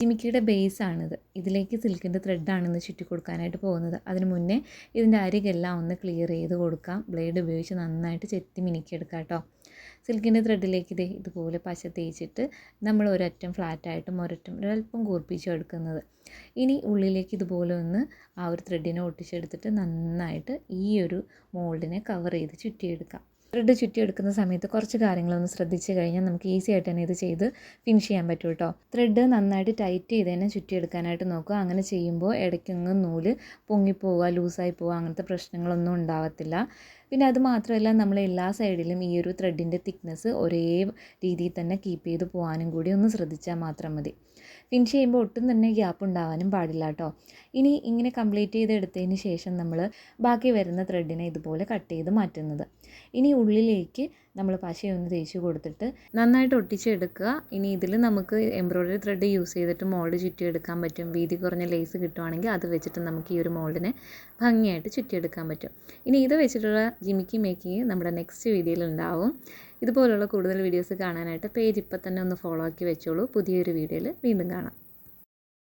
ജിമിക്കിയുടെ ബേസാണിത്. ഇതിലേക്ക് സിൽക്കിൻ്റെ ത്രെഡാണിന്ന് ചുറ്റി കൊടുക്കാനായിട്ട് പോകുന്നത്. അതിന് മുന്നേ ഇതിൻ്റെ അരികെല്ലാം ഒന്ന് ക്ലിയർ ചെയ്ത് കൊടുക്കാം. ബ്ലേഡ് ഉപയോഗിച്ച് നന്നായിട്ട് ചെത്തി മിനുക്കിയെടുക്കാം കേട്ടോ. സിൽക്കിൻ്റെ ത്രെഡിലേക്ക് ഇതുപോലെ പശ തേച്ചിട്ട് നമ്മൾ ഒരറ്റം ഫ്ലാറ്റായിട്ടും ഒരല്പം കൂർപ്പിച്ചെടുക്കുന്നത്. ഇനി ഉള്ളിലേക്ക് ഇതുപോലെ ഒന്ന് ആ ഒരു ത്രെഡിനെ ഒട്ടിച്ചെടുത്തിട്ട് നന്നായിട്ട് ഈ ഒരു മോൾഡിനെ കവർ ചെയ്ത് ചുറ്റിയെടുക്കാം. ത്രെഡ് ചുറ്റിയെടുക്കുന്ന സമയത്ത് കുറച്ച് കാര്യങ്ങളൊന്ന് ശ്രദ്ധിച്ച് കഴിഞ്ഞാൽ നമുക്ക് ഈസി ആയിട്ട് തന്നെ ഇത് ചെയ്ത് ഫിനിഷ് ചെയ്യാൻ പറ്റും കേട്ടോ. ത്രെഡ് നന്നായിട്ട് ടൈറ്റ് ചെയ്ത് തന്നെ ചുറ്റിയെടുക്കാനായിട്ട് നോക്കുക. അങ്ങനെ ചെയ്യുമ്പോൾ ഇടയ്ക്കൊന്നും നൂല് പൊങ്ങിപ്പോവുക, ലൂസായി പോവുക, അങ്ങനത്തെ പ്രശ്നങ്ങളൊന്നും ഉണ്ടാവത്തില്ല. പിന്നെ അത് മാത്രമല്ല, നമ്മൾ എല്ലാ സൈഡിലും ഈ ഒരു ത്രെഡിൻ്റെ തിക്നെസ് ഒരേ രീതിയിൽ തന്നെ കീപ്പ് ചെയ്ത് പോകാനും കൂടി ഒന്ന് ശ്രദ്ധിച്ചാൽ മാത്രം മതി. ഫിനിഷ് ചെയ്യുമ്പോൾ ഒട്ടും തന്നെ ഗ്യാപ്പ് ഉണ്ടാവാനും പാടില്ല കേട്ടോ. ഇനി ഇങ്ങനെ കംപ്ലീറ്റ് ചെയ്തെടുത്തതിന് ശേഷം നമ്മൾ ബാക്കി വരുന്ന ത്രെഡിനെ ഇതുപോലെ കട്ട് ചെയ്ത് മാറ്റുന്നത്. ഇനി ഉള്ളിലേക്ക് നമ്മൾ പശയൊന്ന് തേച്ച് കൊടുത്തിട്ട് നന്നായിട്ട് ഒട്ടിച്ചെടുക്കുക. ഇനി ഇതിൽ നമുക്ക് എംബ്രോയ്ഡറി ത്രെഡ് യൂസ് ചെയ്തിട്ട് മോൾഡ് ചുറ്റിയെടുക്കാൻ പറ്റും. വീതി കുറഞ്ഞ ലേസ് കിട്ടുവാണെങ്കിൽ അത് വെച്ചിട്ട് നമുക്ക് ഈ ഒരു മോൾഡിനെ ഭംഗിയായിട്ട് ചുറ്റിയെടുക്കാൻ പറ്റും. ഇനി ഇത് വെച്ചിട്ടുള്ള ജിമിക്കി മേക്കിങ് നമ്മുടെ നെക്സ്റ്റ് വീഡിയോയിൽ ഉണ്ടാവും. ഇതുപോലുള്ള കൂടുതൽ വീഡിയോസ് കാണാനായിട്ട് പേജ് ഇപ്പം തന്നെ ഒന്ന് ഫോളോ ആക്കി വെച്ചോളൂ. പുതിയൊരു വീഡിയോയിൽ വീണ്ടും കാണാം.